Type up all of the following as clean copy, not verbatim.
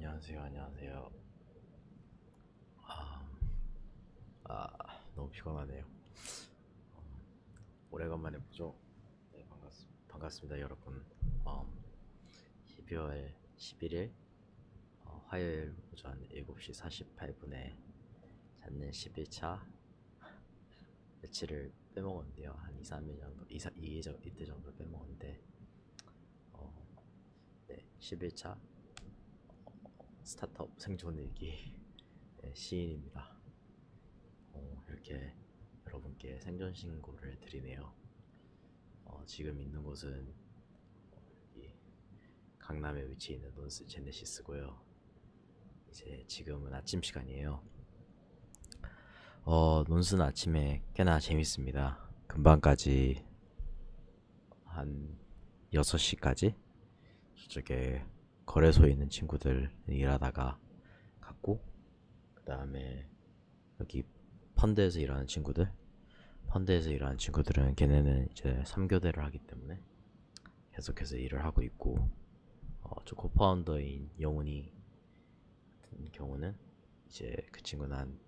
안녕하세요, 안녕하세요. 아, 너무 피곤하네요. 오래간만에 보죠? 네, 반갑습니다, 여러분. 음, 12월 11일 화요일 오전 7시 48분에 잡는 11차 며칠을 빼먹었는데요. 한 2, 3일 정도, 이틀 정도 빼먹었는데, 어, 네, 11차 스타트업 생존 일기 네, 시인입니다. 이렇게 여러분께 생존 신고를 드리네요. 지금 있는 곳은 이 강남에 위치해 있는 논스 제네시스고요. 이제 지금은 아침 시간이에요. 논스는 아침에 꽤나 재밌습니다. 금방까지 한 6시까지 저쪽에 거래소에 있는 친구들 일하다가 갔고, 그 다음에 여기 펀드에서 일하는 친구들은 걔네는 이제 3교대를 하기 때문에 계속해서 일을 하고 있고, 저 코파운더인 영훈이 같은 경우는 이제 그 친구는 한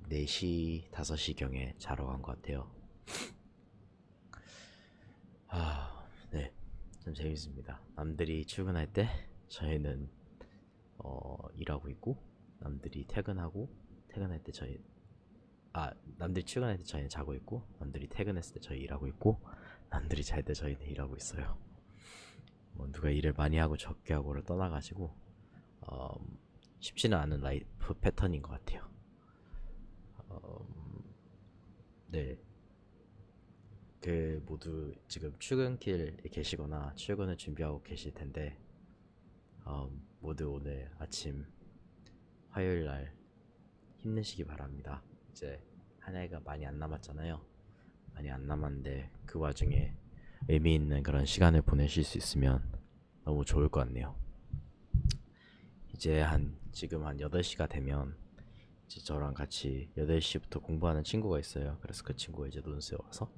4시, 5시경에 자러 간 것 같아요. 네. 좀 재밌습니다. 남들이 출근할 때 저희는 일하고 있고, 남들이 퇴근하고, 퇴근할 때 저희, 남들이 출근할 때 저희는 자고 있고, 남들이 퇴근했을 때 저희 일하고 있고, 남들이 잘 때 저희는 일하고 있어요. 누가 일을 많이 하고 적게 하고를 떠나가지고, 어, 쉽지는 않은 라이프 패턴인 것 같아요. 네. 그 모두 지금 출근길에 계시거나 출근을 준비하고 계실 텐데, 모두 오늘 아침 화요일 날 힘내시기 바랍니다. 이제 한 해가 많이 안 남았잖아요. 많이 안 남았는데 그 와중에 의미 있는 그런 시간을 보내실 수 있으면 너무 좋을 것 같네요. 이제 지금 한 8시가 되면 이제 저랑 같이 8시부터 공부하는 친구가 있어요. 그래서 그 친구가 이제 논스에 와서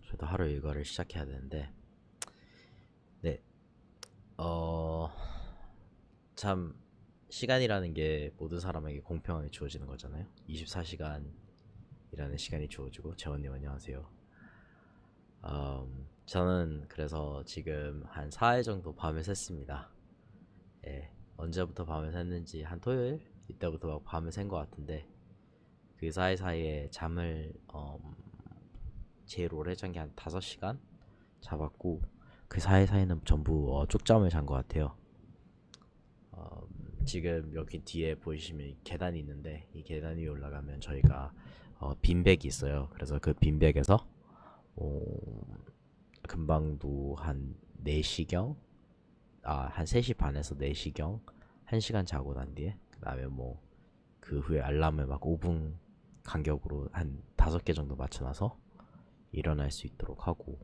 저도 하루 일과를 시작해야 되는데, 네, 어, 참 시간이라는 게 모든 사람에게 공평하게 주어지는 거잖아요. 24시간이라는 시간이 주어지고. 재원님 안녕하세요. 저는 그래서 지금 한 4일 정도 밤을 샜습니다. 예, 언제부터 밤을 샜는지 한 토요일 이때부터 막 밤을 샌 것 같은데, 그 사이사이에 잠을 제일 오래 잔 게 한 5시간 잡았고, 그 사이사이는 전부 쪽잠을 잔 것 같아요. 지금 여기 뒤에 보이시면 계단이 있는데, 이 계단 위에 올라가면 저희가 빈백이 있어요. 그래서 그 빈백에서 어, 금방도 한 4시경, 한 3시 반에서 4시경 1시간 자고 난 뒤에, 그 다음에 뭐 그 후에 알람을 막 5분 간격으로 한 5개 정도 맞춰놔서 일어날 수 있도록 하고.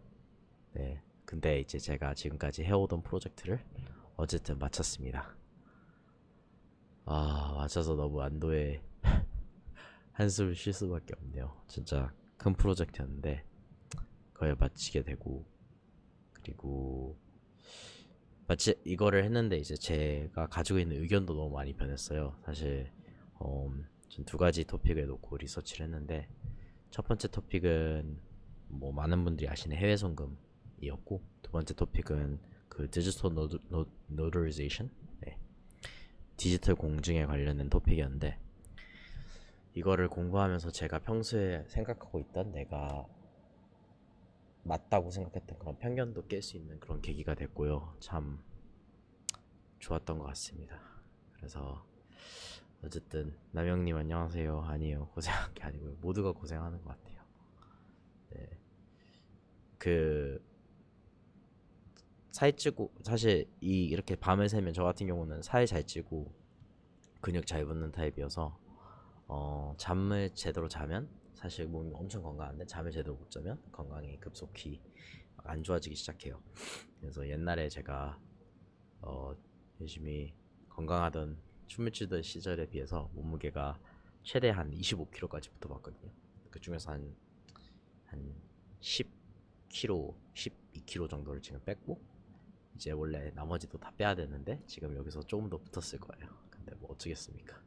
네, 근데 이제 제가 지금까지 해오던 프로젝트를 어쨌든 마쳤습니다. 맞아서 너무 안도에 한숨 쉴 수밖에 없네요. 진짜 큰 프로젝트였는데 그걸 마치게 되고, 그리고 마치 이거를 했는데 이제 제가 가지고 있는 의견도 너무 많이 변했어요. 사실 전 2가지 토픽을 놓고 리서치를 했는데, 첫 번째 토픽은 뭐 많은 분들이 아시는 해외 송금이었고, 두 번째 토픽은 그 디지털 노더리제이션, 네, 디지털 공증에 관련된 토픽이었는데, 이거를 공부하면서 제가 평소에 생각하고 있던, 내가 맞다고 생각했던 그런 편견도 깰 수 있는 그런 계기가 됐고요. 참 좋았던 것 같습니다. 그래서 어쨌든 남영님 안녕하세요. 아니에요, 고생한 게 아니고요. 모두가 고생하는 것 같아요. 네, 그 살 찌고, 사실 이렇게 밤을 새면 저 같은 경우는 살 잘 찌고 근육 잘 붙는 타입이어서 잠을 제대로 자면 사실 몸이 엄청 건강한데, 잠을 제대로 못 자면 건강이 급속히 안 좋아지기 시작해요. 그래서 옛날에 제가 어, 열심히 건강하던 춤을 추던 시절에 비해서 몸무게가 최대 한 25kg까지 붙어봤거든요. 그 중에서 한 10kg, 12kg 정도를 지금 뺐고, 이제 원래 나머지도 다 빼야 되는데 지금 여기서 조금 더 붙었을 거예요. 근데 뭐 어쩌겠습니까.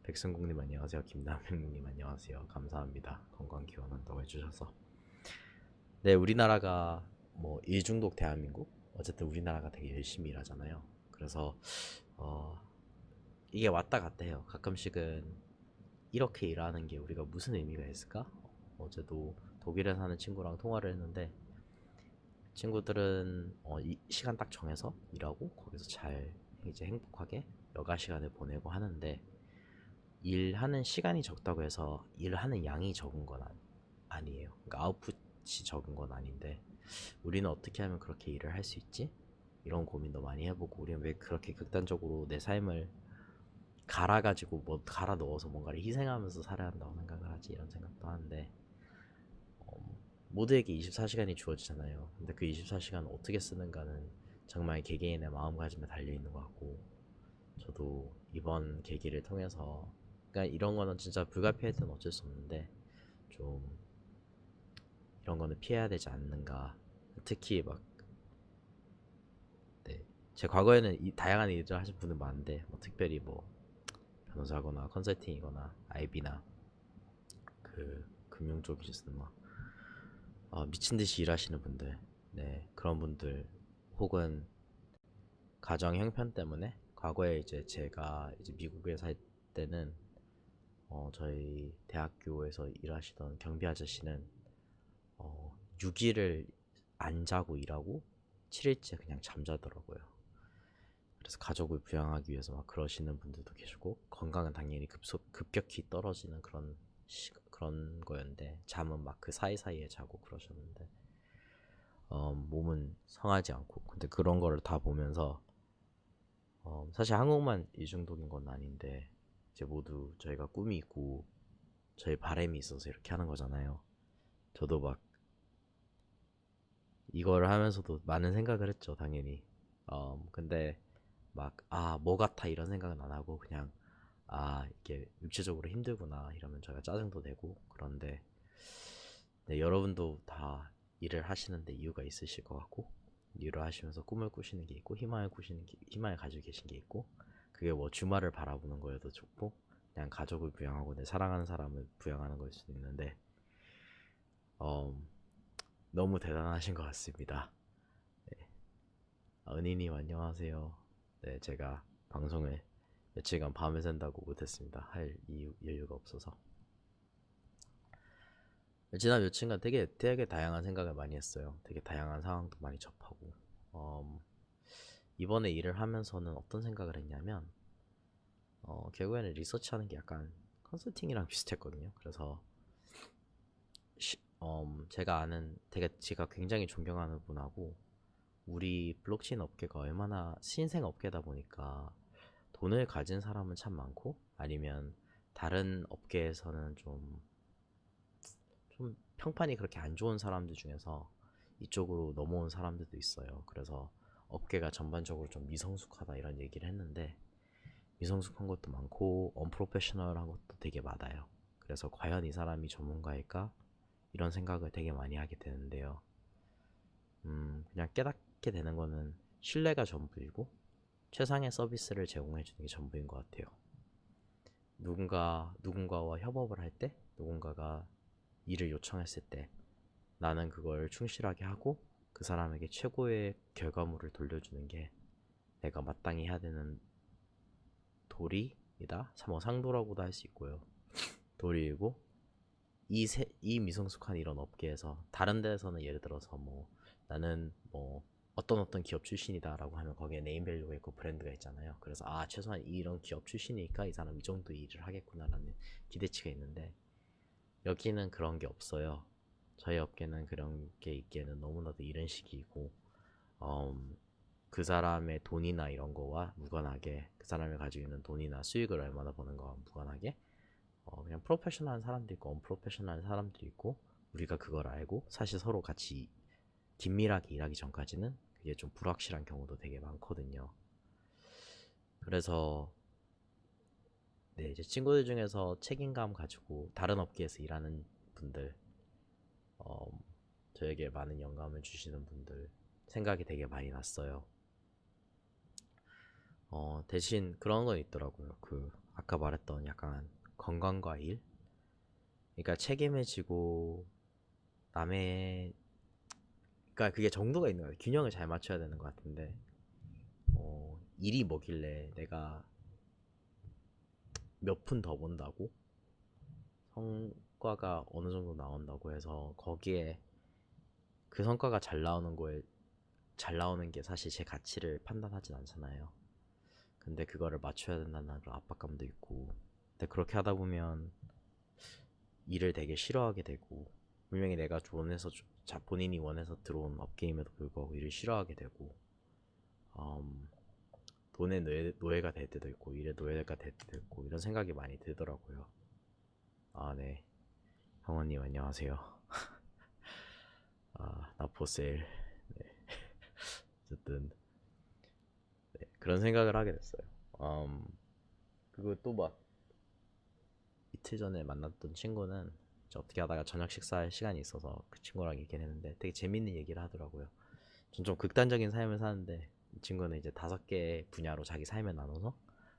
백승국님 안녕하세요. 김남현님 안녕하세요. 감사합니다. 건강 기원한다고 해주셔서. 네, 우리나라가 뭐 일중독 대한민국, 어쨌든 우리나라가 되게 열심히 일하잖아요. 그래서 어, 이게 왔다 갔다 해요. 가끔씩은 이렇게 일하는 게 우리가 무슨 의미가 있을까? 어제도 독일에 사는 친구랑 통화를 했는데, 친구들은 이 시간 딱 정해서 일하고 거기서 잘 이제 행복하게 여가 시간을 보내고 하는데, 일하는 시간이 적다고 해서 일하는 양이 적은 건 아니에요. 그러니까 아웃풋이 적은 건 아닌데, 우리는 어떻게 하면 그렇게 일을 할 수 있지? 이런 고민도 많이 해보고, 우리는 왜 그렇게 극단적으로 내 삶을 갈아가지고 뭐 갈아 넣어서 뭔가를 희생하면서 살아야 한다고 생각을 하지, 이런 생각도 하는데, 모두에게 24시간이 주어지잖아요. 근데 그 24시간 어떻게 쓰는가는 정말 개개인의 마음가짐에 달려있는 것 같고, 저도 이번 계기를 통해서, 그러니까 이런 거는 진짜 불가피할 때는 어쩔 수 없는데, 좀 이런 거는 피해야 되지 않는가. 특히 막, 네, 제 과거에는 다양한 일을 하신 분들 많은데, 뭐 특별히 뭐 변호사거나 컨설팅이거나 IB나 그 금융 쪽이셨으면 막 미친 듯이 일하시는 분들, 네, 그런 분들, 혹은 가정 형편 때문에, 과거에 이제 제가 이제 미국에 살 때는 저희 대학교에서 일하시던 경비 아저씨는 6일을 안 자고 일하고 7일째 그냥 잠자더라고요. 그래서 가족을 부양하기 위해서 막 그러시는 분들도 계시고, 건강은 당연히 급격히 떨어지는 그런 거였는데, 잠은 막 그 사이사이에 자고 그러셨는데, 몸은 성하지 않고. 근데 그런 거를 다 보면서 사실 한국만 이중독인 건 아닌데, 이제 모두 저희가 꿈이 있고 저희 바람이 있어서 이렇게 하는 거잖아요. 저도 막 이걸 하면서도 많은 생각을 했죠, 당연히. 근데 막 뭐 같아 이런 생각은 안 하고, 그냥 이게 육체적으로 힘들구나 이러면 제가 짜증도 내고. 그런데 네, 여러분도 다 일을 하시는데 이유가 있으실 것 같고, 일을 하시면서 꿈을 꾸시는 게 있고, 희망을 가지고 계신 게 있고, 그게 뭐 주말을 바라보는 거여도 좋고, 그냥 가족을 부양하고 내 사랑하는 사람을 부양하는 걸 수도 있는데, 음, 너무 대단하신 것 같습니다. 네. 은희님 안녕하세요. 네, 제가 방송을 며칠간 밤을 샌다고 못했습니다. 할 여유가 없어서. 지난 며칠간 되게 다양한 생각을 많이 했어요. 되게 다양한 상황도 많이 접하고. 이번에 일을 하면서는 어떤 생각을 했냐면, 결국에는 리서치하는 게 약간 컨설팅이랑 비슷했거든요. 그래서 제가 굉장히 존경하는 분하고, 우리 블록체인 업계가 얼마나 신생 업계다 보니까 돈을 가진 사람은 참 많고, 아니면 다른 업계에서는 좀 평판이 그렇게 안 좋은 사람들 중에서 이쪽으로 넘어온 사람들도 있어요. 그래서 업계가 전반적으로 좀 미성숙하다 이런 얘기를 했는데, 미성숙한 것도 많고 언프로페셔널한 것도 되게 많아요. 그래서 과연 이 사람이 전문가일까? 이런 생각을 되게 많이 하게 되는데요. 그냥 깨닫게 되는 거는 신뢰가 전부이고, 최상의 서비스를 제공해 주는 게 전부인 것 같아요. 누군가와 협업을 할 때, 누군가가 일을 요청했을 때 나는 그걸 충실하게 하고 그 사람에게 최고의 결과물을 돌려주는 게 내가 마땅히 해야 되는 도리이다. 뭐 상도라고도 할 수 있고요. 도리이고, 이 미성숙한 이런 업계에서, 다른 데에서는 예를 들어서 뭐 나는 뭐 어떤 기업 출신이다라고 하면 거기에 네임밸류가 있고 브랜드가 있잖아요. 그래서 최소한 이런 기업 출신이니까 이 사람 이 정도 일을 하겠구나라는 기대치가 있는데, 여기는 그런 게 없어요. 저희 업계는 그런 게 있기에는 너무나도 이른 시기이고, 그 사람의 돈이나 이런 거와 무관하게, 그 사람이 가지고 있는 돈이나 수익을 얼마나 버는 거와 무관하게, 그냥 프로페셔널한 사람도 있고 언프로페셔널한 사람들이 있고, 우리가 그걸 알고 사실 서로 같이 긴밀하게 일하기 전까지는 그게 좀 불확실한 경우도 되게 많거든요. 그래서 네, 이제 친구들 중에서 책임감 가지고 다른 업계에서 일하는 분들, 어, 저에게 많은 영감을 주시는 분들 생각이 되게 많이 났어요. 대신 그런 건 있더라고요. 그 아까 말했던 약간 건강과 일, 그러니까 책임을 지고 남의, 그러니까 그게 정도가 있는 거예요. 균형을 잘 맞춰야 되는 것 같은데, 일이 뭐길래 내가 몇 푼 더 번다고 성과가 어느 정도 나온다고 해서 거기에 그 성과가 잘 나오는 거에 잘 나오는 게 사실 제 가치를 판단하진 않잖아요. 근데 그거를 맞춰야 된다는 그런 압박감도 있고, 근데 그렇게 하다 보면 일을 되게 싫어하게 되고, 분명히 내가 원해서 본인이 원해서 들어온 업계임에도 불구하고 일을 싫어하게 되고, 음, 돈의 노예가 될 때도 있고 일의 노예가 될 때도 있고 이런 생각이 많이 들더라고요. 아, 네. 형원님 안녕하세요. 아, 나포셀. 네. 어쨌든 네, 그런 생각을 하게 됐어요. 그리고 또 막 이틀 전에 만났던 친구는 어떻게 하다가 저녁 식사할 시간이 있어서 그 친구랑 얘기를 했는데 되게 재밌는 얘기를 하더라고요. 전 좀 극단적인 삶을 사는데 이 친구는 이제 5개 분야로 자기 삶을 나눠서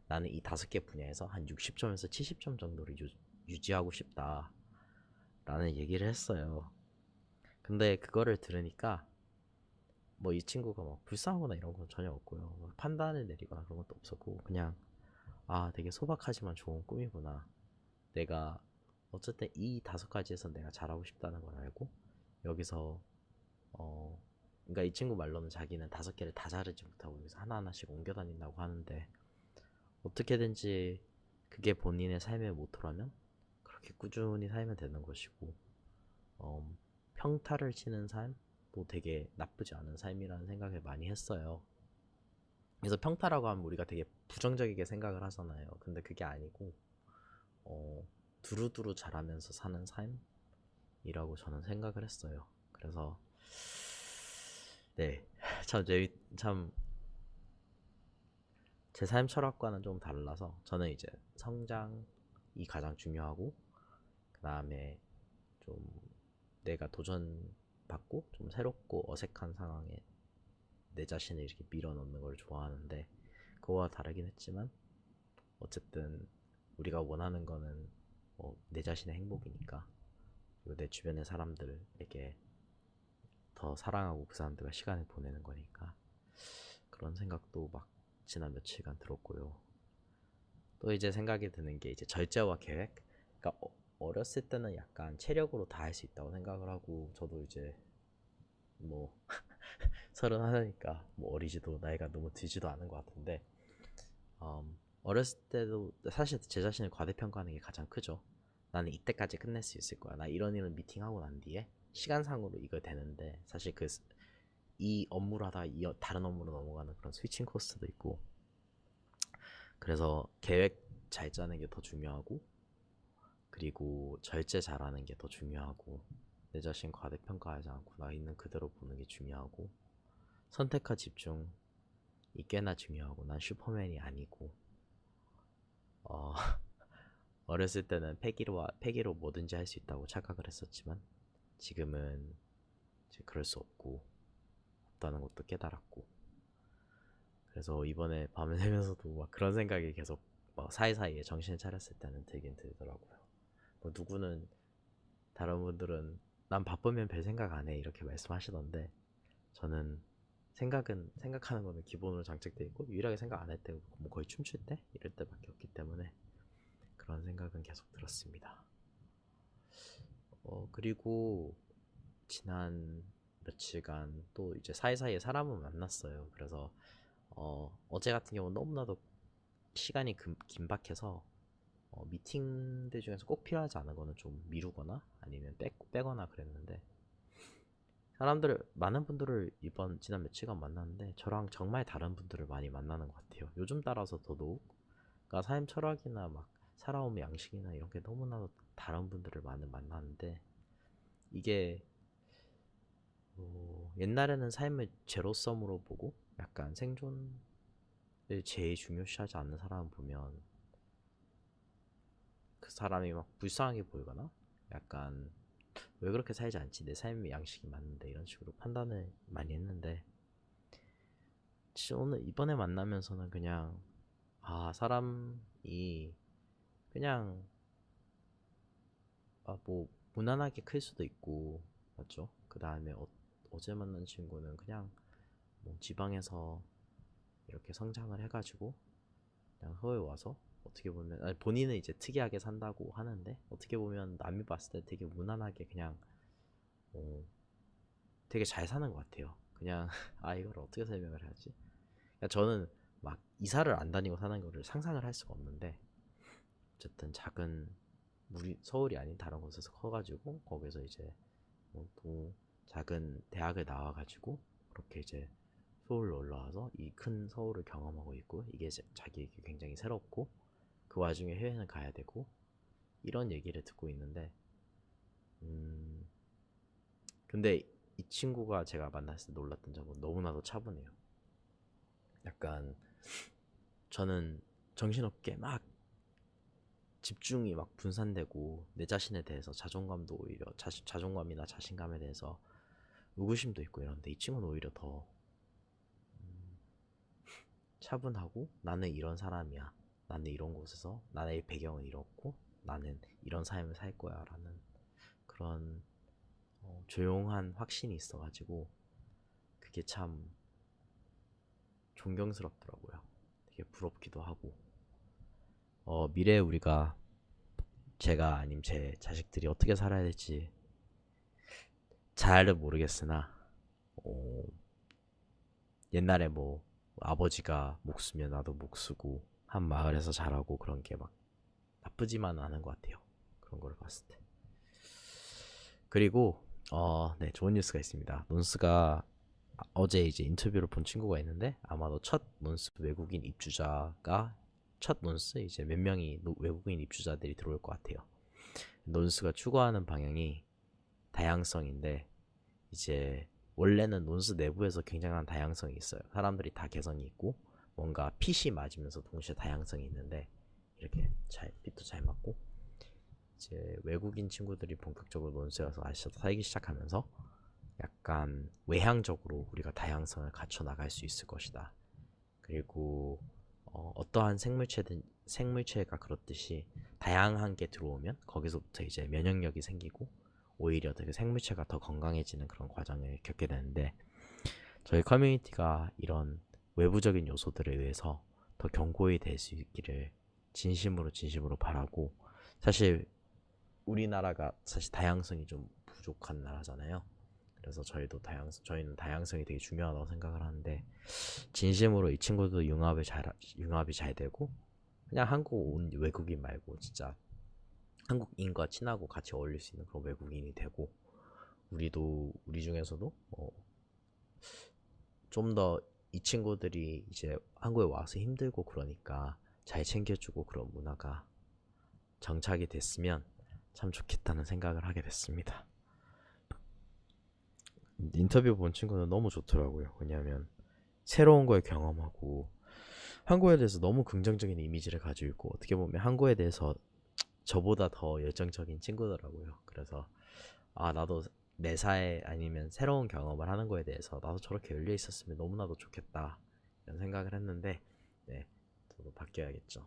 나는 이 5개 분야에서 한 60점에서 70점 정도를 유지하고 싶다라는 얘기를 했어요. 근데 그거를 들으니까 뭐 이 친구가 막 불쌍하거나 이런 건 전혀 없고요. 뭐 판단을 내리거나 그런 것도 없었고 그냥 아, 되게 소박하지만 좋은 꿈이구나. 내가 어쨌든 이 5가지에서 내가 잘하고 싶다는 걸 알고 여기서 어 그러니까 이 친구 말로는 자기는 5개를 다 자르지 못하고 여기서 하나하나씩 옮겨 다닌다고 하는데 어떻게든지 그게 본인의 삶의 모토라면 그렇게 꾸준히 살면 되는 것이고 어, 평타를 치는 삶도 되게 나쁘지 않은 삶이라는 생각을 많이 했어요. 그래서 평타라고 하면 우리가 되게 부정적이게 생각을 하잖아요. 근데 그게 아니고 어, 두루두루 잘하면서 사는 삶이라고 저는 생각을 했어요. 그래서 네, 참 제 삶 철학과는 좀 달라서 저는 이제 성장이 가장 중요하고 그 다음에 좀 내가 도전받고 좀 새롭고 어색한 상황에 내 자신을 이렇게 밀어넣는 걸 좋아하는데 그거와 다르긴 했지만 어쨌든 우리가 원하는 거는 내 자신의 행복이니까 그리고 내 주변의 사람들에게 더 사랑하고 그 사람들과 시간을 보내는 거니까 그런 생각도 막 지난 며칠간 들었고요. 또 이제 생각이 드는 게 이제 절제와 계획. 그러니까 어렸을 때는 약간 체력으로 다 할 수 있다고 생각을 하고 저도 이제 뭐 31이니까 뭐 어리지도 나이가 너무 들지도 않은 것 같은데 어렸을 때도 사실 제 자신을 과대평가하는 게 가장 크죠. 나는 이때까지 끝낼 수 있을 거야. 나 이런 미팅하고 난 뒤에 시간상으로 이거 되는데 사실 이 업무를 하다가 다른 업무로 넘어가는 그런 스위칭 코스도 있고 그래서 계획 잘 짜는 게 더 중요하고 그리고 절제 잘하는 게 더 중요하고 내 자신 과대평가하지 않고 나 있는 그대로 보는 게 중요하고 선택과 집중이 꽤나 중요하고 난 슈퍼맨이 아니고 어, 어렸을 때는 패기로 뭐든지 할 수 있다고 착각을 했었지만 지금은 이제 그럴 수 없다는 것도 깨달았고 그래서 이번에 밤을 새면서도 막 그런 생각이 계속 막 사이사이에 정신을 차렸을 때는 들긴 들더라고요. 뭐 누구는 다른 분들은 난 바쁘면 별 생각 안 해 이렇게 말씀하시던데 저는 생각하는 거는 기본으로 장착돼 있고 유일하게 생각 안 할 때 뭐 거의 춤출 때 이럴 때밖에 없기 때문에 그런 생각은 계속 들었습니다. 그리고 지난 며칠간 또 이제 사이사이에 사람을 만났어요. 그래서 어제 같은 경우는 너무나도 시간이 긴박해서 미팅들 중에서 꼭 필요하지 않은 거는 좀 미루거나 아니면 빼거나 그랬는데 많은 분들을 지난 며칠간 만났는데 저랑 정말 다른 분들을 많이 만나는 것 같아요. 요즘 따라서 더더욱 그러니까 삶 철학이나 막 살아온 양식이나 이런 게 너무나도 다른 분들을 많이 만나는데 이게 옛날에는 삶을 제로섬으로 보고 약간 생존을 제일 중요시하지 않는 사람을 보면 그 사람이 막 불쌍하게 보이거나 약간 왜 그렇게 살지 않지 내 삶의 양식이 맞는데 이런 식으로 판단을 많이 했는데 오늘 이번에 만나면서는 그냥 사람이 그냥 뭐 무난하게 클 수도 있고 맞죠? 그 다음에 어제 만난 친구는 그냥 뭐 지방에서 이렇게 성장을 해가지고 그냥 서울에 와서 어떻게 보면 본인은 이제 특이하게 산다고 하는데 어떻게 보면 남이 봤을 때 되게 무난하게 그냥 어, 되게 잘 사는 것 같아요. 그냥 이걸 어떻게 설명을 해야지? 그러니까 저는 막 이사를 안 다니고 사는 거를 상상을 할 수가 없는데 어쨌든 작은 우리 서울이 아닌 다른 곳에서 커가지고 거기서 이제 또 작은 대학을 나와가지고 그렇게 이제 서울로 올라와서 이 큰 서울을 경험하고 있고 이게 자기에게 굉장히 새롭고 그 와중에 해외는 가야 되고 이런 얘기를 듣고 있는데 음 근데 이 친구가 제가 만났을 때 놀랐던 점은 너무나도 차분해요. 약간 저는 정신없게 막 집중이 막 분산되고 내 자신에 대해서 자존감도 오히려 자존감이나 자신감에 대해서 의구심도 있고 이런데 이 친구는 오히려 더 차분하고 나는 이런 사람이야. 나는 이런 곳에서 나의 배경은 이렇고 나는 이런 삶을 살 거야 라는 그런 조용한 확신이 있어가지고 그게 참 존경스럽더라고요. 되게 부럽기도 하고 미래에 우리가 제가 아님 제 자식들이 어떻게 살아야 될지 잘은 모르겠으나 어, 옛날에 뭐 아버지가 목 쓰면 나도 목 쓰고 한 마을에서 자라고 그런 게 막 나쁘지만은 않은 것 같아요. 그런 걸 봤을 때. 그리고 네, 좋은 뉴스가 있습니다. 논스가 어제 이제 인터뷰를 본 친구가 있는데 아마도 첫 논스 외국인 입주자가 첫 논스 이제 몇 명이 외국인 입주자들이 들어올 것 같아요. 논스가 추구하는 방향이 다양성인데 이제 원래는 논스 내부에서 굉장한 다양성이 있어요. 사람들이 다 개성이 있고 뭔가 핏이 맞으면서 동시에 다양성이 있는데 이렇게 잘 핏도 잘 맞고 이제 외국인 친구들이 본격적으로 논스에 와서 살기 시작하면서 약간 외향적으로 우리가 다양성을 갖춰 나갈 수 있을 것이다. 그리고 떠한 생물체가 그렇듯이 다양한 게 들어오면 거기서부터 이제 면역력이 생기고 오히려 그 생물체가 더 건강해지는 그런 과정을 겪게 되는데 저희 커뮤니티가 이런 외부적인 요소들에 의해서 더 견고히 될 수 있기를 진심으로 바라고 사실 우리나라가 사실 다양성이 좀 부족한 나라잖아요. 그래서 저희는 다양성이 되게 중요하다고 생각을 하는데 진심으로 이 친구도 융합이 잘 되고 그냥 한국 온 외국인 말고 진짜 한국인과 친하고 같이 어울릴 수 있는 그런 외국인이 되고 우리 중에서도 좀 더 이 친구들이 이제 한국에 와서 힘들고 그러니까 잘 챙겨주고 그런 문화가 정착이 됐으면 참 좋겠다는 생각을 하게 됐습니다. 인터뷰 본 친구는 너무 좋더라고요. 왜냐하면 새로운 걸 경험하고 한국에 대해서 너무 긍정적인 이미지를 가지고 있고 어떻게 보면 한국에 대해서 저보다 더 열정적인 친구더라고요. 그래서 나도 내 사회 아니면 새로운 경험을 하는 거에 대해서 나도 저렇게 열려 있었으면 너무나도 좋겠다 이런 생각을 했는데 네, 저도 바뀌어야겠죠.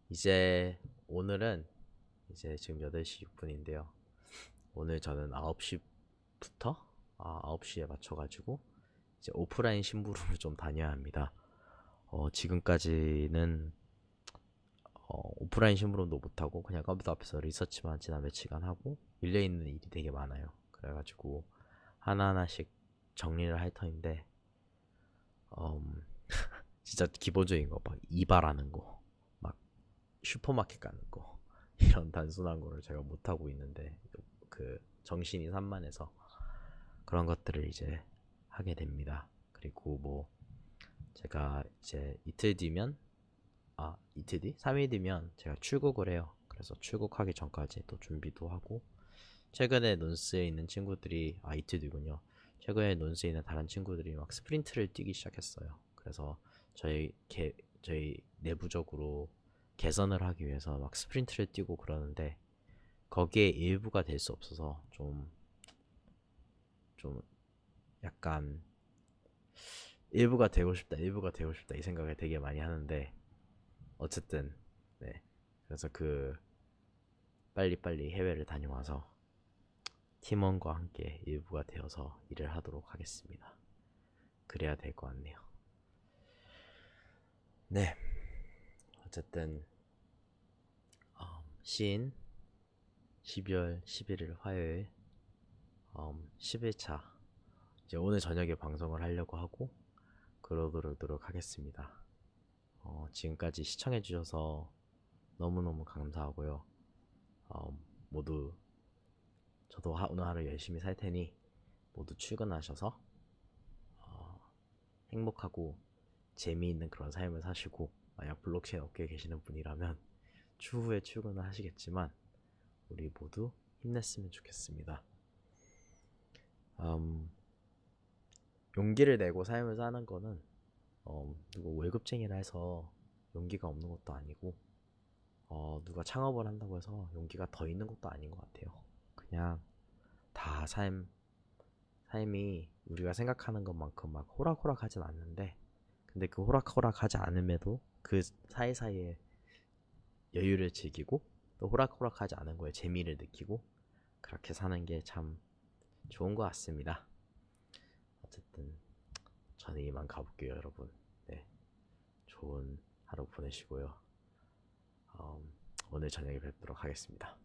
이제 오늘은 이제 지금 8시 6분인데요. 오늘 저는 9시부터 9시에 맞춰가지고 이제 오프라인 심부름을 좀 다녀야 합니다. 지금까지는 오프라인 심부름도 못하고 그냥 컴퓨터 앞에서 리서치만 지난 며칠간 하고 밀려있는 일이 되게 많아요. 그래가지고 하나하나씩 정리를 할 터인데 음, 진짜 기본적인 거 막 이발하는 거 막 슈퍼마켓 가는 거 이런 단순한 거를 제가 못하고 있는데 그 정신이 산만해서 그런 것들을 이제 하게 됩니다. 그리고 뭐 제가 이제 이틀 뒤? 3일 뒤면 제가 출국을 해요. 그래서 출국하기 전까지 또 준비도 하고 최근에 논스에 있는 친구들이 이틀 뒤군요. 최근에 논스에 있는 다른 친구들이 막 스프린트를 뛰기 시작했어요. 그래서 저희 내부적으로 개선을 하기 위해서 막 스프린트를 뛰고 그러는데 거기에 일부가 될 수 없어서 좀 약간 일부가 되고 싶다, 일부가 되고 싶다 이 생각을 되게 많이 하는데 어쨌든 네. 그래서 빨리빨리 해외를 다녀와서 팀원과 함께 일부가 되어서 일을 하도록 하겠습니다. 그래야 될 것 같네요. 네. 어쨌든 시인 12월 11일 화요일 10일차 이제 오늘 저녁에 방송을 하려고 하고 그러도록 하겠습니다. 지금까지 시청해주셔서 너무너무 감사하고요. 모두 저도 오늘 하루 열심히 살 테니 모두 출근하셔서 행복하고 재미있는 그런 삶을 사시고, 만약 블록체인 업계에 계시는 분이라면 추후에 출근을 하시겠지만 우리 모두 힘냈으면 좋겠습니다. 용기를 내고 삶을 사는 거는 누가 월급쟁이라 해서 용기가 없는 것도 아니고 누가 창업을 한다고 해서 용기가 더 있는 것도 아닌 것 같아요. 그냥 다 삶이 우리가 생각하는 것만큼 막 호락호락하진 않는데, 근데 그 호락호락하지 않음에도 그 사이사이에 여유를 즐기고 또 호락호락하지 않은 거에 재미를 느끼고 그렇게 사는 게 참 좋은 것 같습니다. 어쨌든 저는 이만 가볼게요, 여러분. 네, 좋은 하루 보내시고요. 오늘 저녁에 뵙도록 하겠습니다.